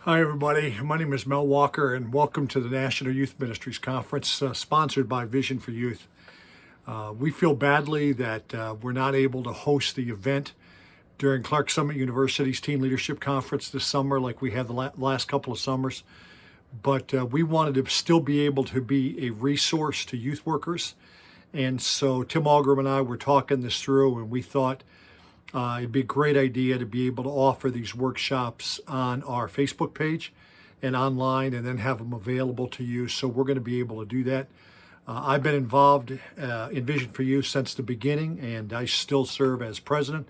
Hi, everybody. My name is Mel Walker, and welcome to the National Youth Ministries Conference, sponsored by Vision for Youth. We feel badly that we're not able to host the event during Clark Summit University's Teen Leadership Conference this summer like we had the last couple of summers, but we wanted to still be able to be a resource to youth workers. And so Tim Algram and I were talking this through, and we thought it'd be a great idea to be able to offer these workshops on our Facebook page and online and then have them available to you. So we're going to be able to do that. I've been involved in Vision for Youth since the beginning, and I still serve as president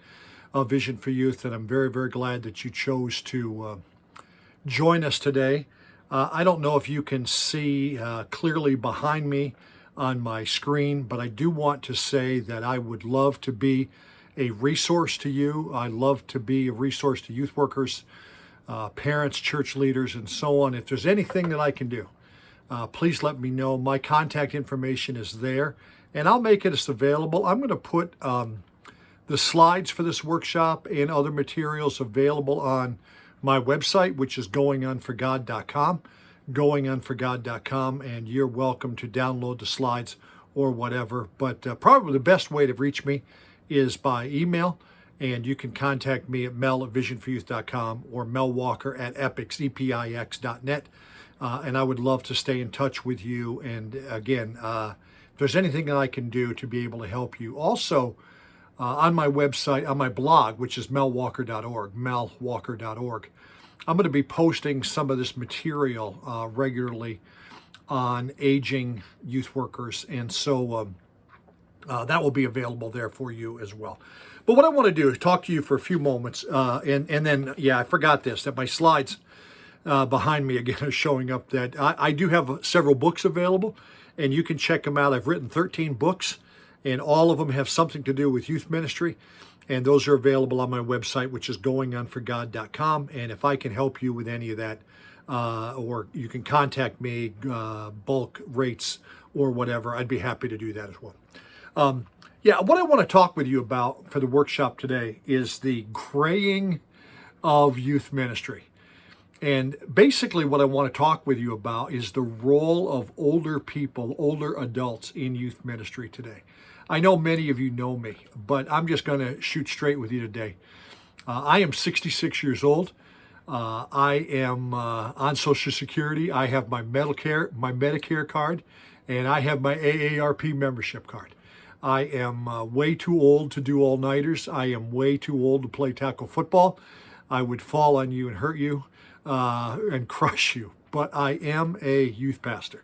of Vision for Youth. And I'm very, very glad that you chose to join us today. I don't know if you can see clearly behind me on my screen, but I do want to say that I would love to be a resource to you. I love to be a resource to youth workers, parents, church leaders, and so on. If there's anything that I can do, please let me know. My contact information is there, and I'll make it as available. I'm going to put the slides for this workshop and other materials available on my website, which is goingonforgod.com, goingonforgod.com, and you're welcome to download the slides or whatever. But probably the best way to reach me is by email, and you can contact me at mel@visionforyouth.com or melwalker@epix.net, and I would love to stay in touch with you. And again, if there's anything that I can do to be able to help you. Also, on my website, on my blog, which is melwalker.org, I'm going to be posting some of this material regularly on aging youth workers, and so that will be available there for you as well. But what I want to do is talk to you for a few moments, and then, I forgot this, that my slides behind me again are showing up, that I do have several books available, and you can check them out. I've written 13 books, and all of them have something to do with youth ministry, and those are available on my website, which is goingonforgod.com. And if I can help you with any of that, or you can contact me, bulk rates or whatever, I'd be happy to do that as well. What I want to talk with you about for the workshop today is the graying of youth ministry. And basically what I want to talk with you about is the role of older people, older adults in youth ministry today. I know many of you know me, but I'm just going to shoot straight with you today. I am 66 years old. I am on Social Security. I have my Medicare card, and I have my AARP membership card. I am way too old to do all-nighters. I am way too old to play tackle football. I would fall on you and hurt you and crush you. But I am a youth pastor.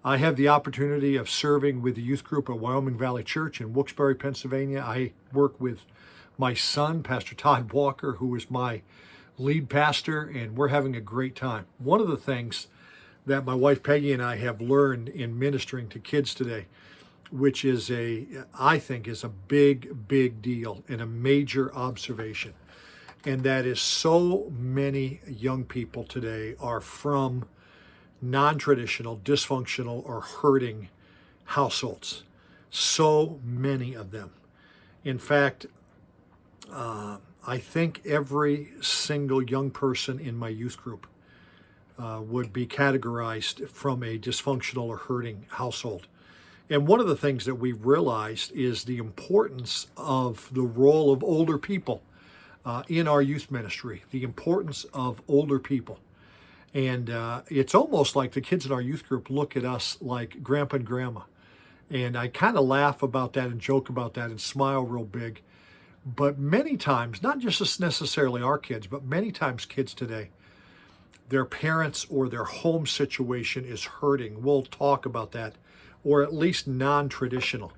I have the opportunity of serving with the youth group at Wyoming Valley Church in Wilkes-Barre, Pennsylvania. I work with my son, Pastor Todd Walker, who is my lead pastor, and we're having a great time. One of the things that my wife Peggy and I have learned in ministering to kids today, which is I think is a big, big deal and a major observation. And that is, so many young people today are from non-traditional, dysfunctional, or hurting households. So many of them. In fact, I think every single young person in my youth group would be categorized from a dysfunctional or hurting household. And one of the things that we've realized is the importance of the role of older people in our youth ministry, the importance of older people. And it's almost like the kids in our youth group look at us like grandpa and grandma. And I kind of laugh about that and joke about that and smile real big. But many times, not just necessarily our kids, but many times kids today, their parents or their home situation is hurting. We'll talk about that. Or at least non-traditional.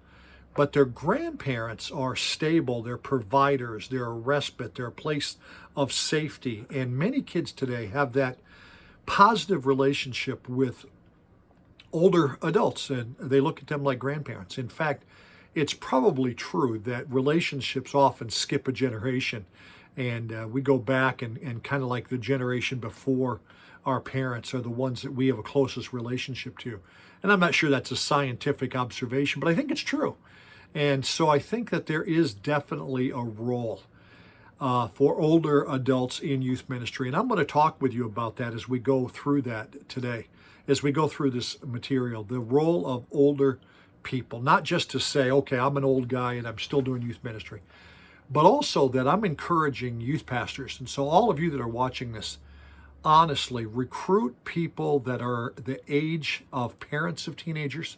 But their grandparents are stable, they're providers, they're a respite, they're a place of safety. And many kids today have that positive relationship with older adults, and they look at them like grandparents. In fact, it's probably true that relationships often skip a generation, and we go back and kind of like the generation before our parents are the ones that we have a closest relationship to. And I'm not sure that's a scientific observation, but I think it's true. And so I think that there is definitely a role. for older adults in youth ministry. And I'm going to talk with you about that as we go through that today, as we go through this material, the role of older people, not just to say, okay, I'm an old guy and I'm still doing youth ministry, but also that I'm encouraging youth pastors. And so all of you that are watching this, honestly, recruit people that are the age of parents of teenagers,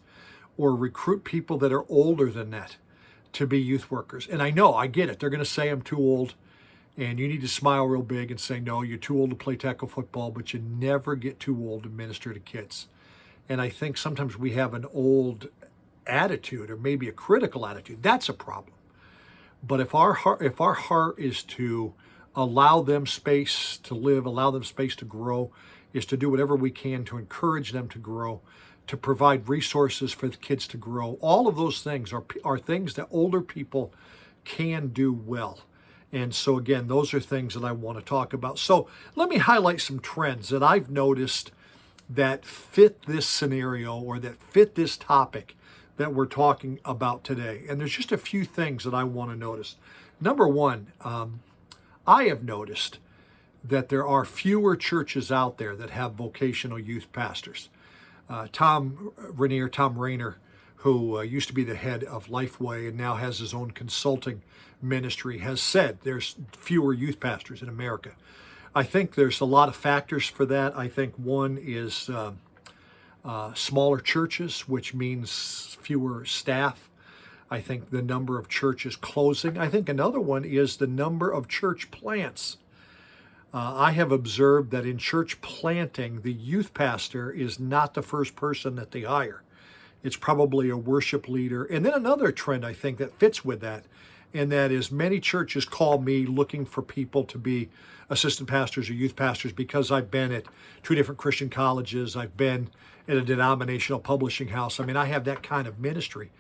or recruit people that are older than that to be youth workers. And I know, I get it. They're going to say I'm too old. And you need to smile real big and say, no, you're too old to play tackle football, but you never get too old to minister to kids. And I think sometimes we have an old attitude, or maybe a critical attitude. That's a problem. But if our heart is to allow them space to live, allow them space to grow, is to do whatever we can to encourage them to grow, to provide resources for the kids to grow. All of those things are things that older people can do well. And so again, those are things that I want to talk about. So let me highlight some trends that I've noticed that fit this scenario, or that fit this topic that we're talking about today. And there's just a few things that I want to notice. Number one, I have noticed that there are fewer churches out there that have vocational youth pastors. Tom Rainer, who used to be the head of Lifeway and now has his own consulting ministry, has said there's fewer youth pastors in America. I think there's a lot of factors for that. I think one is smaller churches, which means fewer staff. I think the number of churches closing. I think another one is the number of church plants. I have observed that in church planting, the youth pastor is not the first person that they hire. It's probably a worship leader. And then another trend, I think, that fits with that, and that is many churches call me looking for people to be assistant pastors or youth pastors, because I've been at 2 different Christian colleges. I've been at a denominational publishing house. I mean, I have that kind of ministry.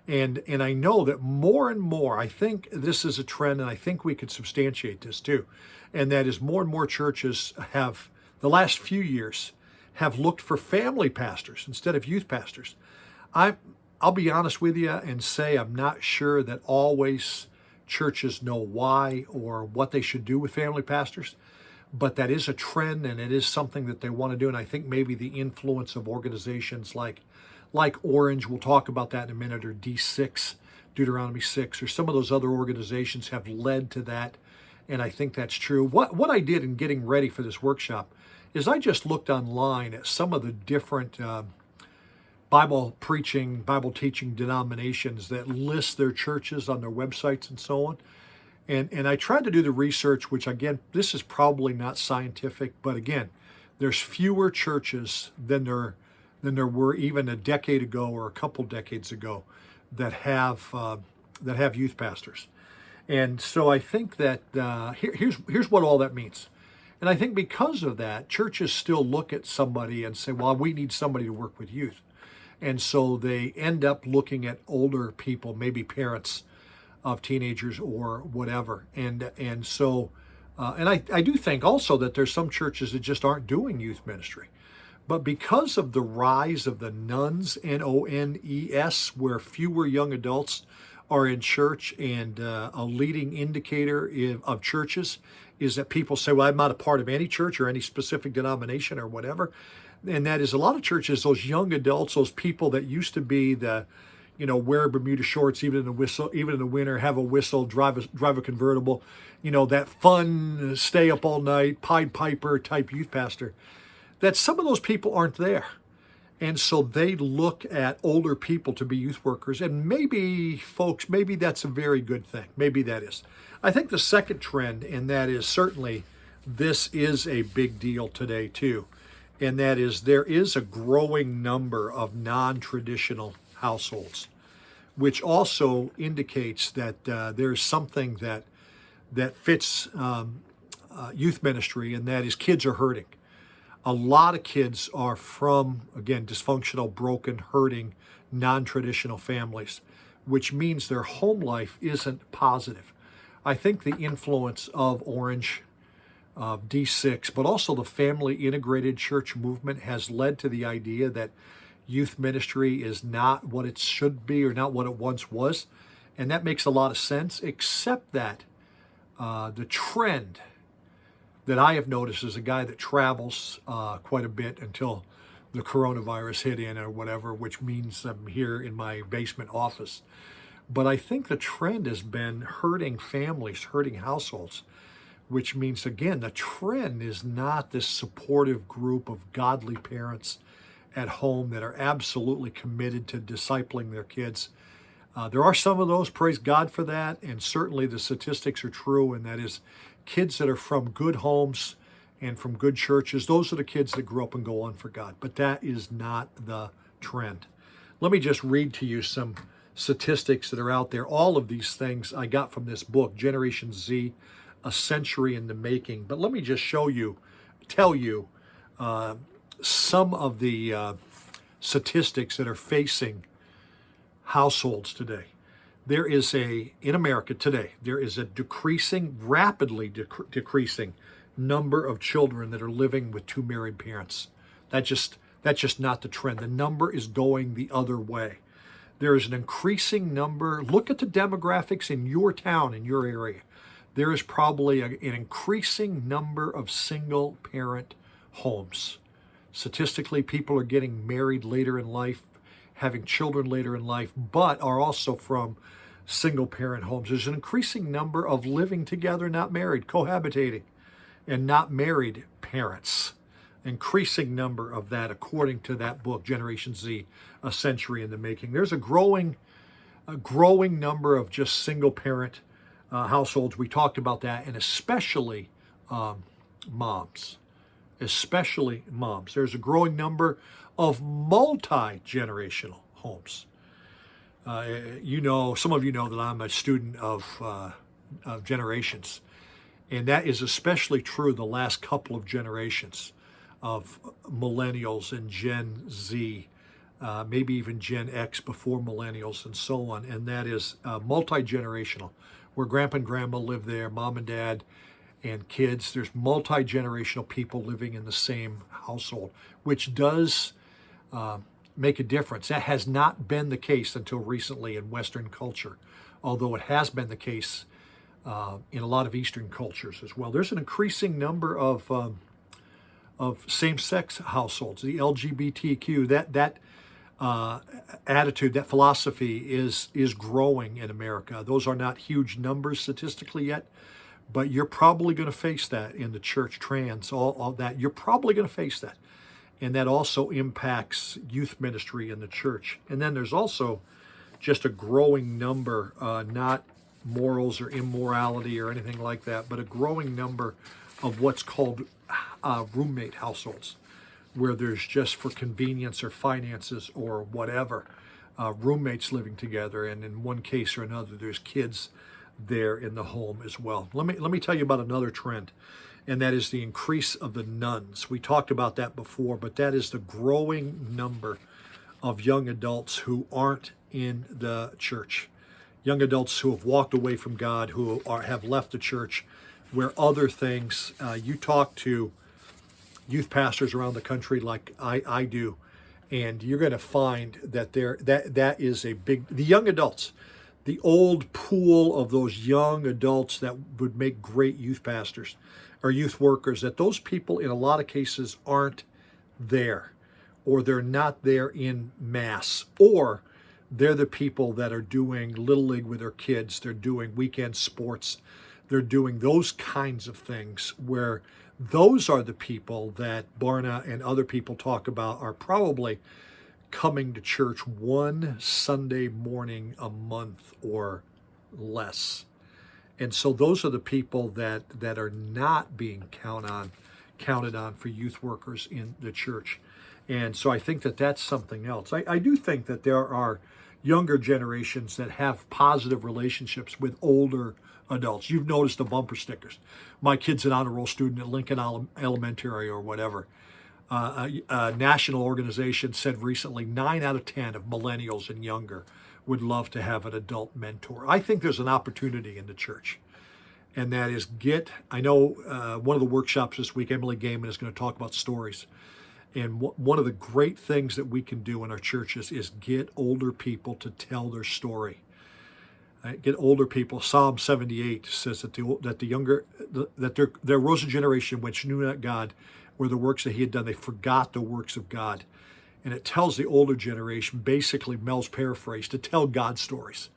And I know that more and more, I think this is a trend, and I think we could substantiate this too. And that is more and more churches have, the last few years, have looked for family pastors instead of youth pastors. I'll be honest with you and say I'm not sure that always churches know why or what they should do with family pastors, but that is a trend, and it is something that they want to do. And I think maybe the influence of organizations like Orange, we'll talk about that in a minute, or D6, Deuteronomy 6, or some of those other organizations have led to that. And I think that's true. What I did in getting ready for this workshop is I just looked online at some of the different Bible teaching denominations that list their churches on their websites and so on. And I tried to do the research, which again, this is probably not scientific, but again, there's fewer churches than there were even a decade ago or a couple decades ago that have youth pastors. And so I think that here's what all that means. And I think because of that, churches still look at somebody and say, well, we need somebody to work with youth. And so they end up looking at older people, maybe parents of teenagers or whatever. And so I do think also that there's some churches that just aren't doing youth ministry. But because of the rise of the nones, N-O-N-E-S, where fewer young adults are in church, and a leading indicator of churches is that people say, well, I'm not a part of any church or any specific denomination or whatever. And that is a lot of churches, those young adults, those people that used to be the, wear Bermuda shorts, even in the winter, have a whistle, drive a convertible, that fun, stay up all night, Pied Piper type youth pastor, that some of those people aren't there. And so they look at older people to be youth workers. And maybe, folks, maybe that's a very good thing. Maybe that is. I think the second trend, and that is certainly this is a big deal today too, and that is there is a growing number of non-traditional households, which also indicates that there's something that fits youth ministry, and that is kids are hurting. A lot of kids are from, again, dysfunctional, broken, hurting, non-traditional families, which means their home life isn't positive. I think the influence of Orange, of D6, but also the family integrated church movement has led to the idea that youth ministry is not what it should be or not what it once was. And that makes a lot of sense, except that The trend that I have noticed as a guy that travels quite a bit until the coronavirus hit in or whatever, which means I'm here in my basement office. But I think the trend has been hurting families, hurting households, which means, again, the trend is not this supportive group of godly parents at home that are absolutely committed to discipling their kids. There are some of those, praise God for that, and certainly the statistics are true, and that is kids that are from good homes and from good churches, those are the kids that grew up and go on for God. But that is not the trend. Let me just read to you some statistics that are out there. All of these things I got from this book, Generation Z, A Century in the Making. But let me just tell you some of the statistics that are facing households today. In America today, there is a rapidly decreasing number of children that are living with two married parents. That's just not the trend. The number is going the other way. There is an increasing number. Look at the demographics in your town, in your area. There is probably an increasing number of single parent homes. Statistically, people are getting married later in life, having children later in life, but are also from single parent homes. There's an increasing number of living together, not married, cohabitating, and not married parents. Increasing number of that, according to that book, Generation Z, A Century in the Making. There's a growing number of just single parent households. We talked about that, and especially moms. Especially moms. There's a growing number of multi-generational homes. Some of you know that I'm a student of generations, and that is especially true the last couple of generations of millennials and Gen Z, maybe even Gen X before millennials and so on, and that is multi-generational, where grandpa and grandma live there, mom and dad, and kids. There's multi-generational people living in the same household, which does make a difference. That has not been the case until recently in Western culture, although it has been the case in a lot of Eastern cultures as well. There's an increasing number of same-sex households. The LGBTQ, that attitude, that philosophy is growing in America. Those are not huge numbers statistically yet, but you're probably going to face that in the church, trans, all that. You're probably going to face that. And that also impacts youth ministry in the church. And then there's also just a growing number, not morals or immorality or anything like that, but a growing number of what's called roommate households, where there's just for convenience or finances or whatever, roommates living together. And in one case or another, there's kids there in the home as well. Let me tell you about another trend, and that is the increase of the nuns. We talked about that before, but that is the growing number of young adults who aren't in the church. Young adults who have walked away from God, who have left the church, where other things, you talk to youth pastors around the country like I do, and you're going to find that that is a big, the young adults, the old pool of those young adults that would make great youth pastors or youth workers, that those people in a lot of cases aren't there, or they're not there in mass, or they're the people that are doing Little League with their kids, they're doing weekend sports, they're doing those kinds of things, where those are the people that Barna and other people talk about are probably coming to church one Sunday morning a month or less. And so those are the people that are not being counted on for youth workers in the church. And so I think that that's something else. I do think that there are younger generations that have positive relationships with older adults. You've noticed the bumper stickers. My kid's an honor roll student at Lincoln Elementary or whatever. A national organization said recently 9 out of 10 of millennials and younger would love to have an adult mentor. I think there's an opportunity in the church, and that is I know one of the workshops this week, Emily Gaiman is going to talk about stories. And one of the great things that we can do in our churches is get older people to tell their story. Get older people. Psalm 78 says that the younger that there rose a generation which knew not God, where the works that He had done, they forgot the works of God. And it tells the older generation, basically Mel's paraphrase, to tell God stories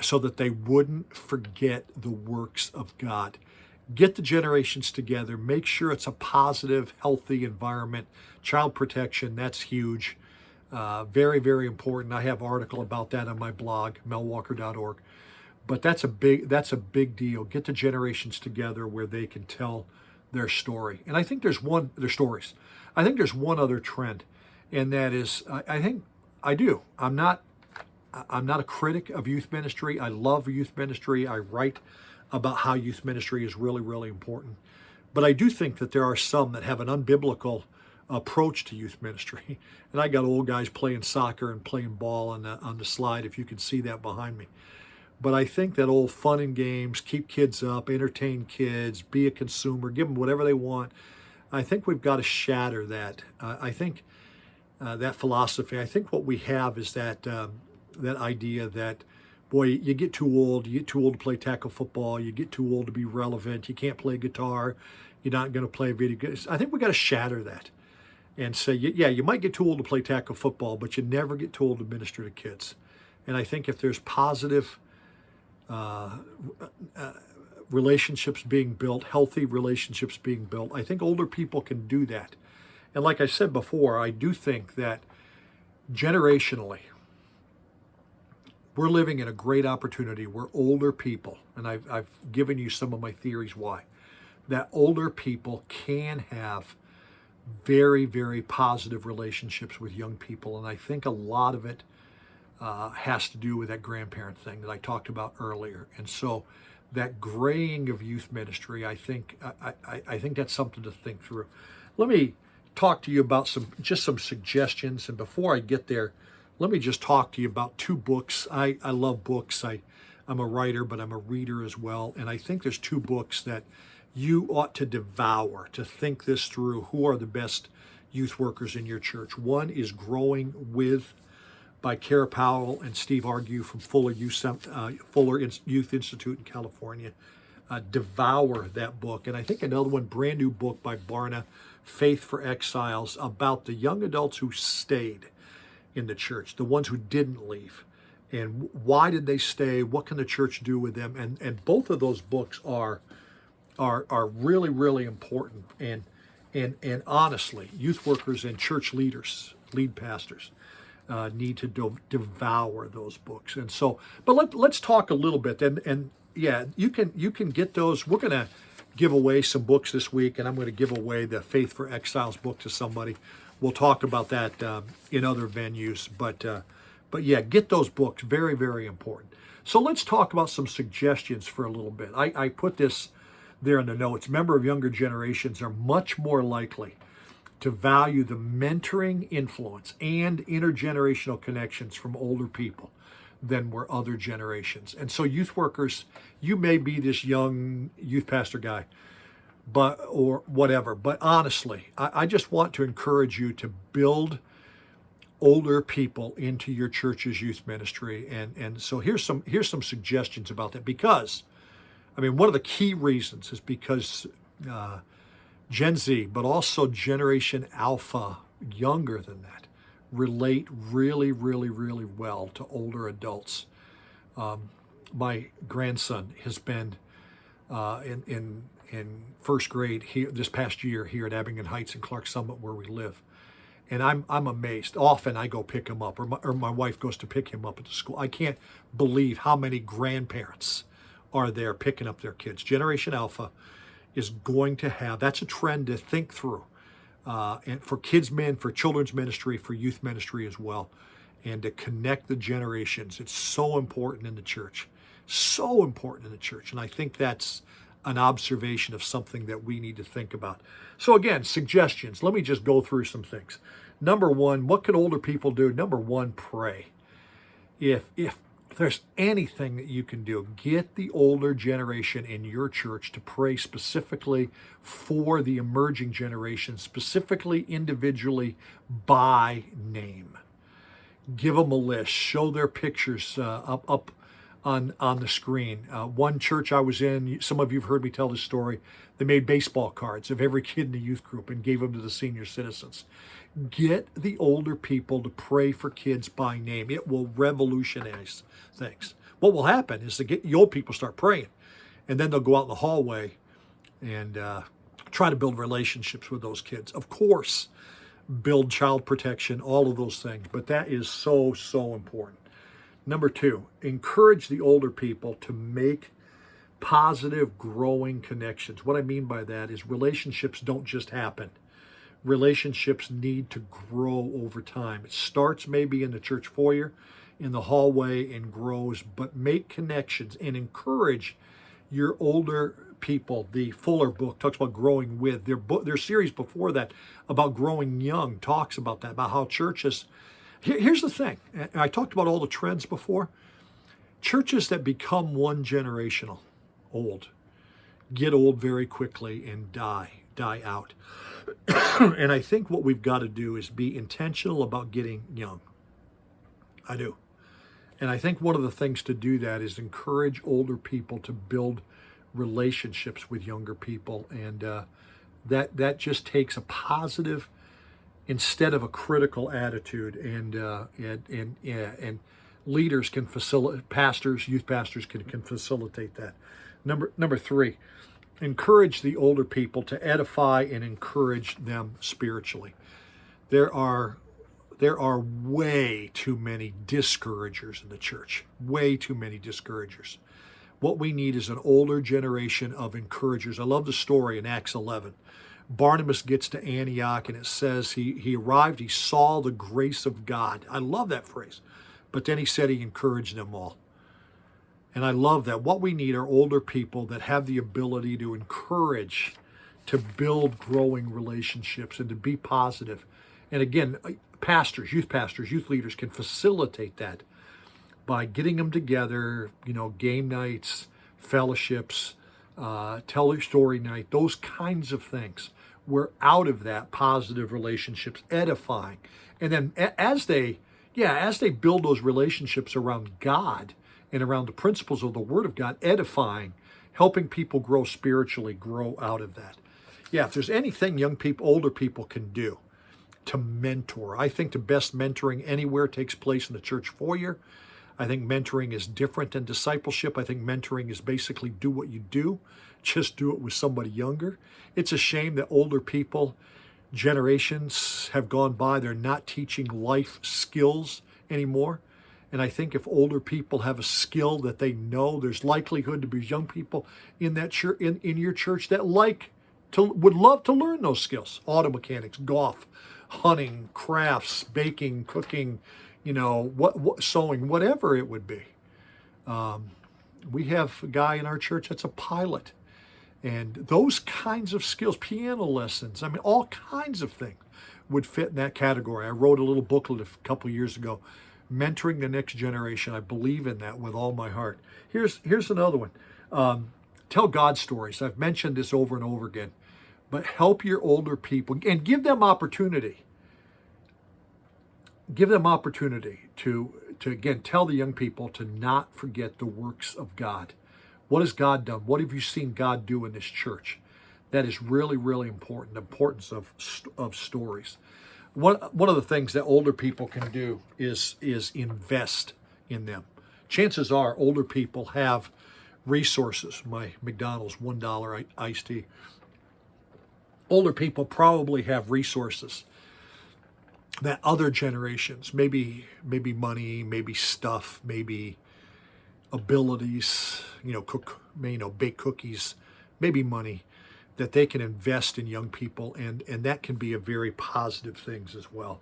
so that they wouldn't forget the works of God. Get the generations together. Make sure it's a positive, healthy environment. Child protection, that's huge. Very, very important. I have an article about that on my blog, melwalker.org. But that's a big deal. Get the generations together where they can tell their story. And I think their stories. I think there's one other trend, and that is, I'm not a critic of youth ministry. I love youth ministry. I write about how youth ministry is really, really important. But I do think that there are some that have an unbiblical approach to youth ministry. And I got old guys playing soccer and playing ball on the slide, if you can see that behind me. But I think that old fun and games, keep kids up, entertain kids, be a consumer, give them whatever they want. I think we've got to shatter that. I think that philosophy. I think what we have is that idea that, boy, you get too old to play tackle football, you get too old to be relevant, you can't play guitar, you're not going to play video games. I think we got to shatter that and say, yeah, you might get too old to play tackle football, but you never get too old to minister to kids. And I think if there's positive relationships being built, healthy relationships being built, I think older people can do that. And like I said before, I do think that generationally, we're living in a great opportunity where older people, and I've given you some of my theories why, that older people can have very, very positive relationships with young people. And I think a lot of it has to do with that grandparent thing that I talked about earlier. And so that graying of youth ministry, I think that's something to think through. Let me talk to you about some suggestions. And before I get there, let me just talk to you about two books. I love books. I'm a writer, but I'm a reader as well. And I think there's two books that you ought to devour, to think this through. Who are the best youth workers in your church? One is Growing With by Kara Powell and Steve Argue from Fuller Youth Institute in California. Devour that book. And I think another one, brand new book by Barna, Faith for Exiles, about the young adults who stayed in the church, the ones who didn't leave. And why did they stay? What can the church do with them? And both of those books are really, really important. And honestly, youth workers and church leaders, lead pastors, need to devour those books. And so, but let's talk a little bit. And yeah, you can get those. We're going to give away some books this week, and I'm going to give away the Faith for Exiles book to somebody. We'll talk about that in other venues. But yeah, get those books. Very, very important. So let's talk about some suggestions for a little bit. I put this there in the notes. Members of younger generations are much more likely to value the mentoring influence and intergenerational connections from older people than were other generations. And so youth workers, you may be this young youth pastor guy, or whatever, but honestly, I just want to encourage you to build older people into your church's youth ministry. And so here's some suggestions about that, because one of the key reasons is because Gen Z, but also Generation Alpha, younger than that, relate really, really, really well to older adults. My grandson has been in first grade here this past year here at Abingdon Heights and Clark Summit, where we live, and I'm amazed. Often I go pick him up, or my wife goes to pick him up at the school. I can't believe how many grandparents are there picking up their kids. Generation Alpha is going to have, that's a trend to think through, and for kids, for children's ministry, for youth ministry as well, and to connect the generations. It's so important in the church, so important in the church. And I think that's an observation of something that we need to think about. So again, suggestions. Let me just go through some things. Number one, what can older people do? Number one, pray. If there's anything that you can do, get the older generation in your church to pray specifically for the emerging generation, specifically, individually, by name. Give them a list. Show their pictures up on the screen. One church I was in, some of you have heard me tell this story. They made baseball cards of every kid in the youth group and gave them to the senior citizens. Get the older people to pray for kids by name. It will revolutionize things. What will happen is the old people start praying, and then they'll go out in the hallway and try to build relationships with those kids. Of course, build child protection, all of those things, but that is so, so important. Number 2, encourage the older people to make positive, growing connections. What I mean by that is relationships don't just happen. Relationships need to grow over time. It starts maybe in the church foyer, in the hallway, and grows, but make connections and encourage your older people. The Fuller book talks about growing with. Their series before that about growing young talks about that, about how churches, here's the thing, and I talked about all the trends before. Churches that become one generational, old, get old very quickly and die out. And I think what we've got to do is be intentional about getting young. I do. And I think one of the things to do that is encourage older people to build relationships with younger people. And that just takes a positive instead of a critical attitude. And leaders can facilitate, pastors, youth pastors can facilitate that. Number 3, encourage the older people to edify and encourage them spiritually. There are way too many discouragers in the church. Way too many discouragers. What we need is an older generation of encouragers. I love the story in Acts 11. Barnabas gets to Antioch and it says he arrived, he saw the grace of God. I love that phrase. But then he said he encouraged them all. And I love that. What we need are older people that have the ability to encourage, to build growing relationships, and to be positive. And again, pastors, youth leaders can facilitate that by getting them together, game nights, fellowships, tell your story night, those kinds of things. We're out of that, positive relationships, edifying. And then as they build those relationships around God and around the principles of the Word of God, edifying, helping people grow spiritually, grow out of that. Yeah, if there's anything older people can do to mentor, I think the best mentoring anywhere takes place in the church foyer. I think mentoring is different than discipleship. I think mentoring is basically do what you do, just do it with somebody younger. It's a shame that older people, generations have gone by, they're not teaching life skills anymore. And I think if older people have a skill that they know, there's likelihood to be young people in that church, in your church that would love to learn those skills. Auto mechanics, golf, hunting, crafts, baking, cooking, sewing, whatever it would be. We have a guy in our church that's a pilot. And those kinds of skills, piano lessons, all kinds of things would fit in that category. I wrote a little booklet a couple of years ago, Mentoring the Next Generation. I believe in that with all my heart. Here's another one. Tell God stories. I've mentioned this over and over again. But help your older people and give them opportunity. Give them opportunity to again, tell the young people to not forget the works of God. What has God done? What have you seen God do in this church? That is really, really important, the importance of stories. One of the things that older people can do is invest in them. Chances are older people have resources. My McDonald's $1 iced tea. Older people probably have resources that other generations, maybe money, maybe stuff, maybe abilities, bake cookies, maybe money, that they can invest in young people, and that can be a very positive thing as well.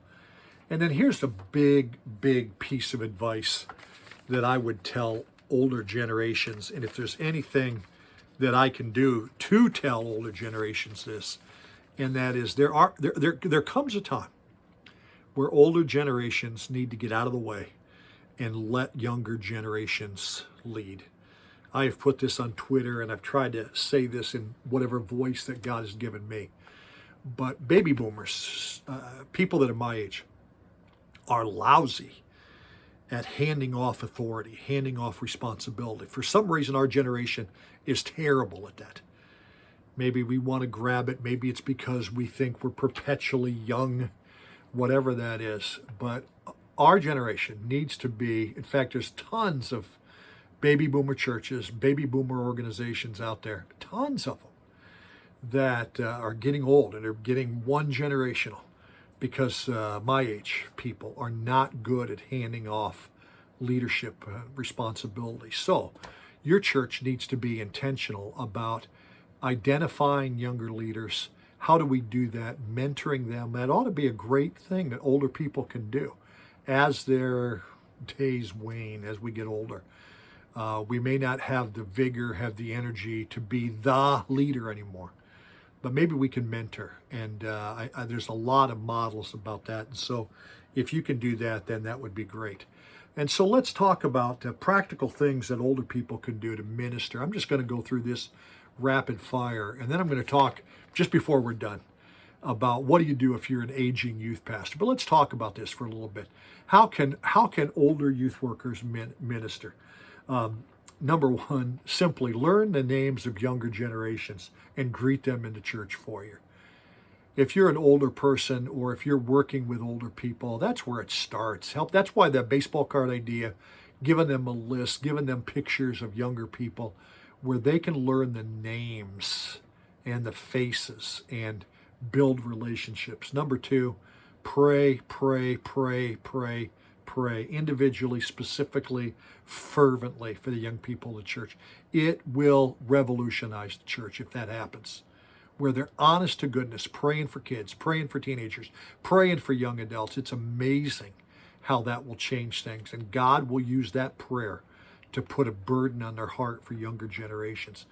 And then here's the big piece of advice that I would tell older generations, and if there's anything that I can do to tell older generations this, and that is there comes a time where older generations need to get out of the way and let younger generations lead. I have put this on Twitter, and I've tried to say this in whatever voice that God has given me. But baby boomers, people that are my age, are lousy at handing off authority, handing off responsibility. For some reason, our generation is terrible at that. Maybe we want to grab it. Maybe it's because we think we're perpetually young, whatever that is. But our generation needs to be, in fact, there's tons of baby boomer churches, baby boomer organizations out there, tons of them that are getting old and are getting one generational because my age people are not good at handing off leadership responsibility. So your church needs to be intentional about identifying younger leaders. How do we do that? Mentoring them. That ought to be a great thing that older people can do as their days wane, as we get older. We may not have the vigor, have the energy to be the leader anymore, but maybe we can mentor. And there's a lot of models about that. And so if you can do that, then that would be great. And so let's talk about practical things that older people can do to minister. I'm just going to go through this rapid fire, and then I'm going to talk, just before we're done, about what do you do if you're an aging youth pastor. But let's talk about this for a little bit. How can older youth workers minister? Number one, simply learn the names of younger generations and greet them in the church foyer. If you're an older person or if you're working with older people, that's where it starts. That's why that baseball card idea, giving them a list, giving them pictures of younger people where they can learn the names and the faces and build relationships. Number two, pray, pray, pray, pray, pray, individually, specifically, fervently for the young people of the church. It will revolutionize the church if that happens, where they're honest to goodness, praying for kids, praying for teenagers, praying for young adults. It's amazing how that will change things. And God will use that prayer to put a burden on their heart for younger generations.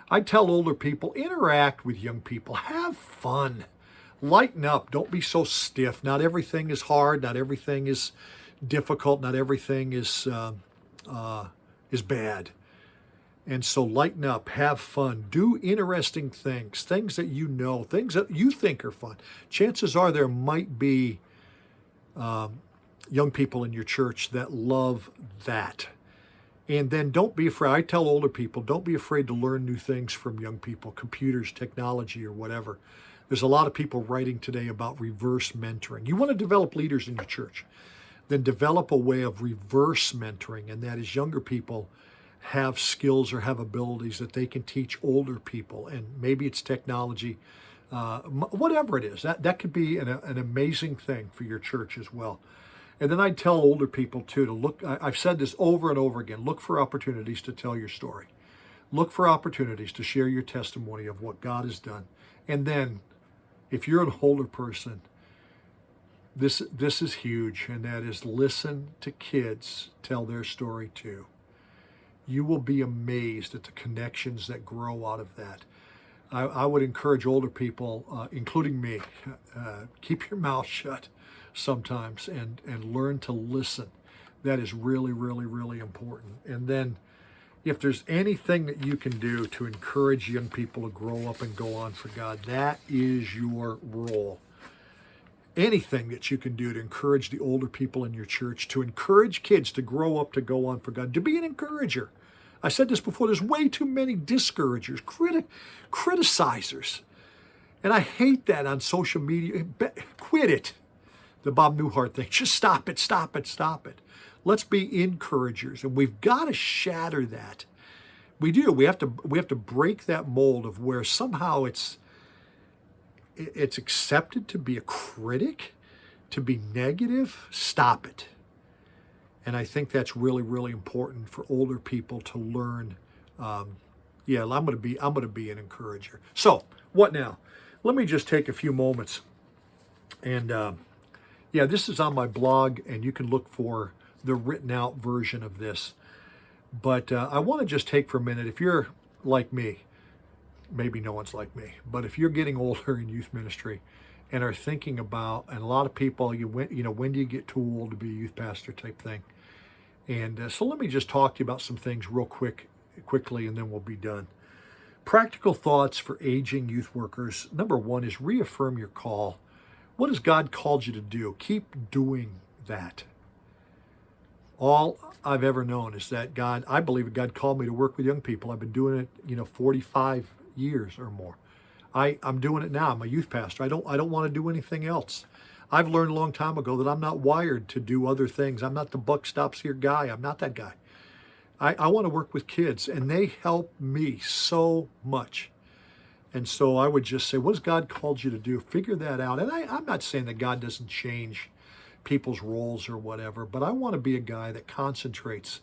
I tell older people, interact with young people, have fun, lighten up, don't be so stiff. Not everything is hard, not everything is difficult, not everything is bad. And so lighten up, have fun, do interesting things, things that you know, things that you think are fun. Chances are there might be young people in your church that love that. And then don't be afraid. I tell older people, don't be afraid to learn new things from young people, computers, technology, or whatever. There's a lot of people writing today about reverse mentoring. You want to develop leaders in your church, then develop a way of reverse mentoring, and that is younger people have skills or have abilities that they can teach older people, and maybe it's technology, whatever it is. That could be an amazing thing for your church as well. And then I tell older people too to look, I've said this over and over again, look for opportunities to tell your story. Look for opportunities to share your testimony of what God has done. And then if you're an older person, this is huge, and that is listen to kids tell their story too. You will be amazed at the connections that grow out of that. I would encourage older people, including me, keep your mouth shut sometimes and learn to listen. That is really, really, really important. And then if there's anything that you can do to encourage young people to grow up and go on for God, that is your role. Anything that you can do to encourage the older people in your church, to encourage kids to grow up to go on for God, to be an encourager. I said this before, there's way too many discouragers, criticizers. And I hate that on social media. Quit it. The Bob Newhart thing. Just stop it, stop it, stop it. Let's be encouragers, and we've got to shatter that. We do. We have to break that mold of where somehow it's accepted to be a critic, to be negative. Stop it. And I think that's really, really important for older people to learn. I'm going to be an encourager. So what now? Let me just take a few moments and. This is on my blog, and you can look for the written out version of this. But I want to just take for a minute, if you're like me, maybe no one's like me, but if you're getting older in youth ministry and are thinking about, and a lot of people, when do you get too old to be a youth pastor type thing? And so let me just talk to you about some things real quickly, and then we'll be done. Practical thoughts for aging youth workers. Number one is reaffirm your call. What has God called you to do? Keep doing that. All I've ever known is that God, I believe God called me to work with young people. I've been doing it, 45 years or more. I'm doing it now. I'm a youth pastor. I don't want to do anything else. I've learned a long time ago that I'm not wired to do other things. I'm not the buck stops here guy. I'm not that guy. I want to work with kids, and they help me so much. And so I would just say, what has God called you to do? Figure that out. And I'm not saying that God doesn't change people's roles or whatever, but I want to be a guy that concentrates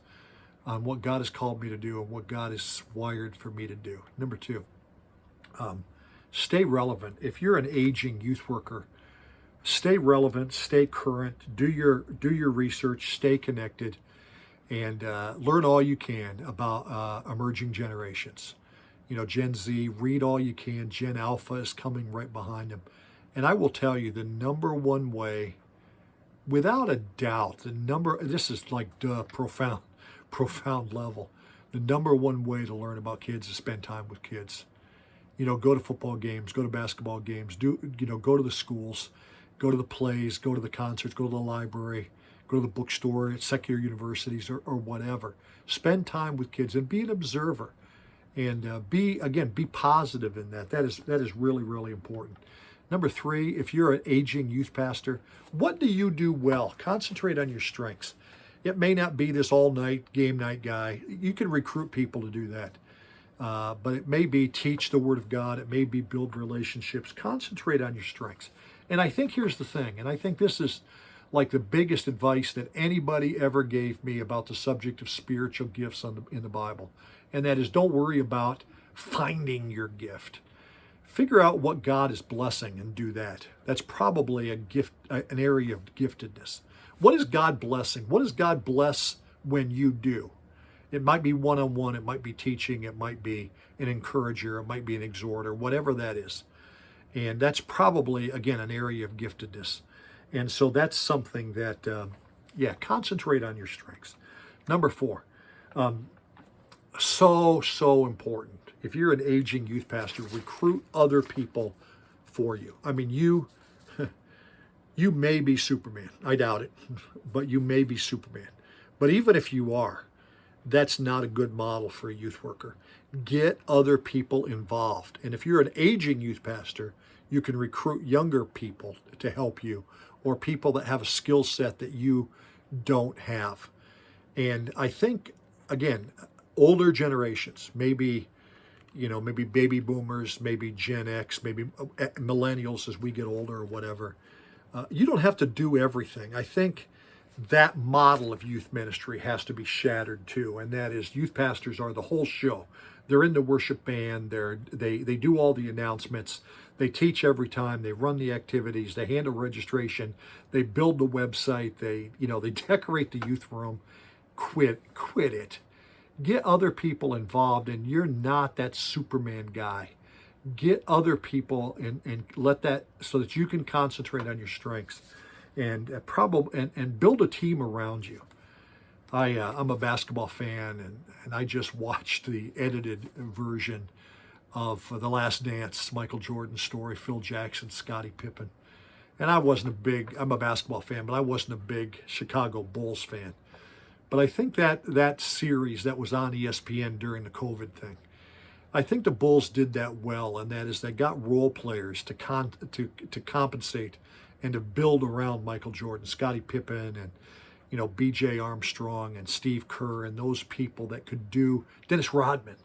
on what God has called me to do and what God is wired for me to do. Number two, stay relevant. If you're an aging youth worker, stay relevant, stay current, do your research, stay connected, and learn all you can about emerging generations. Gen Z, read all you can. Gen Alpha is coming right behind them. And I will tell you the number one way, without a doubt, this is like profound level. The number one way to learn about kids is spend time with kids. Go to football games, go to basketball games, go to the schools, go to the plays, go to the concerts, go to the library, go to the bookstore at secular universities or whatever. Spend time with kids and be an observer. And be positive in that. That is really, really important. Number three, if you're an aging youth pastor, what do you do well? Concentrate on your strengths. It may not be this all-night, game night guy. You can recruit people to do that. But it may be teach the Word of God. It may be build relationships. Concentrate on your strengths. And I think here's the thing, and I think this is like the biggest advice that anybody ever gave me about the subject of spiritual gifts in the Bible. And that is, don't worry about finding your gift. Figure out what God is blessing and do that. That's probably a gift, an area of giftedness. What is God blessing? What does God bless when you do? It might be one-on-one, it might be teaching, it might be an encourager, it might be an exhorter, whatever that is. And that's probably, again, an area of giftedness. And so that's something that, concentrate on your strengths. Number four, so important. If you're an aging youth pastor, recruit other people for you. I mean, you may be Superman. I doubt it, but you may be Superman. But even if you are, that's not a good model for a youth worker. Get other people involved. And if you're an aging youth pastor, you can recruit younger people to help you, or people that have a skill set that you don't have. And I think, again, older generations, maybe baby boomers, maybe Gen X, maybe millennials as we get older or whatever. You don't have to do everything. I think that model of youth ministry has to be shattered too, and that is youth pastors are the whole show. They're in the worship band. They do all the announcements. They teach every time. They run the activities. They handle registration. They build the website. They decorate the youth room. Quit it. Get other people involved, and you're not that Superman guy. Get other people and let that, so that you can concentrate on your strengths, and and build a team around you. I'm a basketball fan, and I just watched the edited version of The Last Dance, Michael Jordan's story, Phil Jackson, Scottie Pippen. And I'm a basketball fan, but I wasn't a big Chicago Bulls fan. But I think that series that was on ESPN during the COVID thing, I think the Bulls did that well, and that is they got role players to compensate and to build around Michael Jordan, Scottie Pippen, and B.J. Armstrong and Steve Kerr and those people that could do, Dennis Rodman,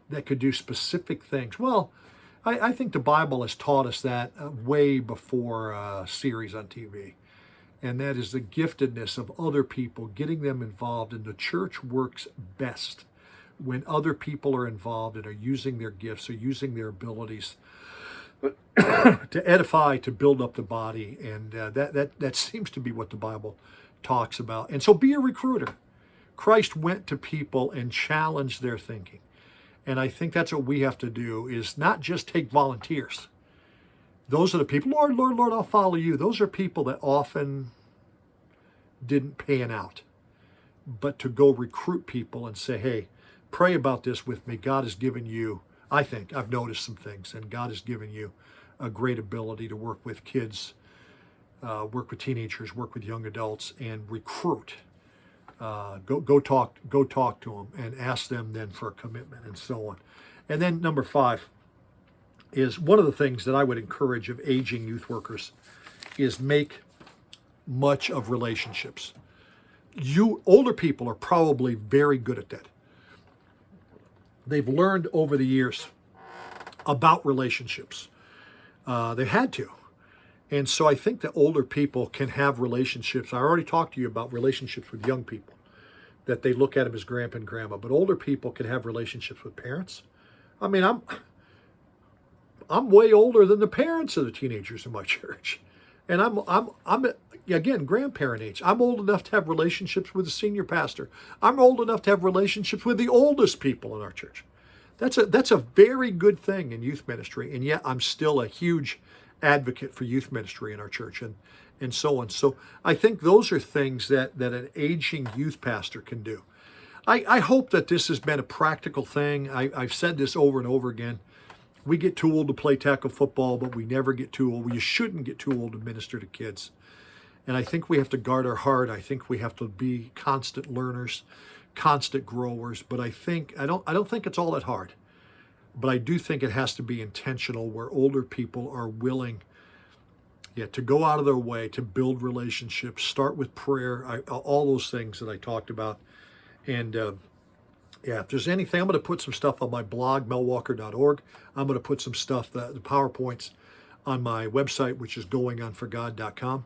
that could do specific things. Well, I think the Bible has taught us that way before series on TV. And that is the giftedness of other people, getting them involved. And the church works best when other people are involved and are using their gifts or using their abilities to edify, to build up the body. And that seems to be what the Bible talks about. And so be a recruiter. Christ went to people and challenged their thinking. And I think that's what we have to do, is not just take volunteers. Those are the people, Lord, Lord, Lord, I'll follow you. Those are people that often didn't pan out. But to go recruit people and say, hey, pray about this with me. God has given you, I think, I've noticed some things, and God has given you a great ability to work with kids, work with teenagers, work with young adults, and recruit go talk to them and ask them then for a commitment and so on. And then number 5 is one of the things that I would encourage of aging youth workers is make much of relationships. You older people are probably very good at that. They've learned over the years about relationships. They had to. And so I think that older people can have relationships. I already talked to you about relationships with young people, that they look at them as grandpa and grandma, but older people can have relationships with parents. I mean, I'm way older than the parents of the teenagers in my church. And I'm again, grandparent age. I'm old enough to have relationships with the senior pastor. I'm old enough to have relationships with the oldest people in our church. That's a very good thing in youth ministry. And yet I'm still a huge advocate for youth ministry in our church and so on. So I think those are things that an aging youth pastor can do. I hope that this has been a practical thing. I've said this over and over again. We get too old to play tackle football, but we never get too old. You shouldn't get too old to minister to kids. And I think we have to guard our heart. I think we have to be constant learners, constant growers. But I don't think it's all that hard. But I do think it has to be intentional, where older people are willing, to go out of their way to build relationships, start with prayer, all those things that I talked about. And if there's anything, I'm going to put some stuff on my blog, melwalker.org. I'm going to put some stuff, the PowerPoints, on my website, which is goingonforgod.com,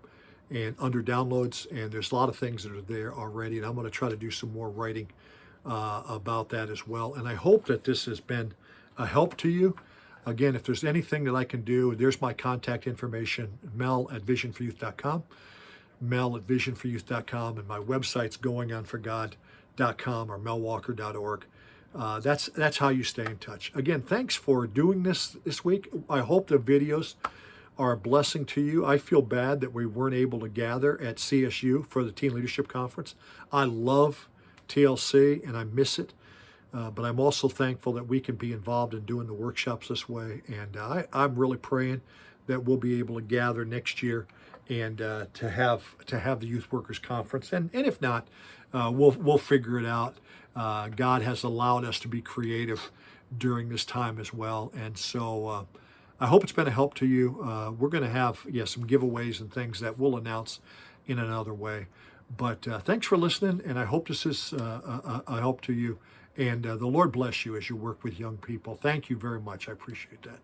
and under downloads. And there's a lot of things that are there already. And I'm going to try to do some more writing about that as well. And I hope that this has been a help to you. Again, if there's anything that I can do, there's my contact information, mel@visionforyouth.com, mel@visionforyouth.com, and my website's goingonforgod.com or melwalker.org. That's how you stay in touch. Again, thanks for doing this week. I hope the videos are a blessing to you. I feel bad that we weren't able to gather at CSU for the Teen Leadership Conference. I love TLC and I miss it. But I'm also thankful that we can be involved in doing the workshops this way. And I'm really praying that we'll be able to gather next year and to have the Youth Workers Conference. And if not, we'll figure it out. God has allowed us to be creative during this time as well. And so I hope it's been a help to you. We're going to have, some giveaways and things that we'll announce in another way. But thanks for listening, and I hope this is a help to you. And the Lord bless you as you work with young people. Thank you very much. I appreciate that.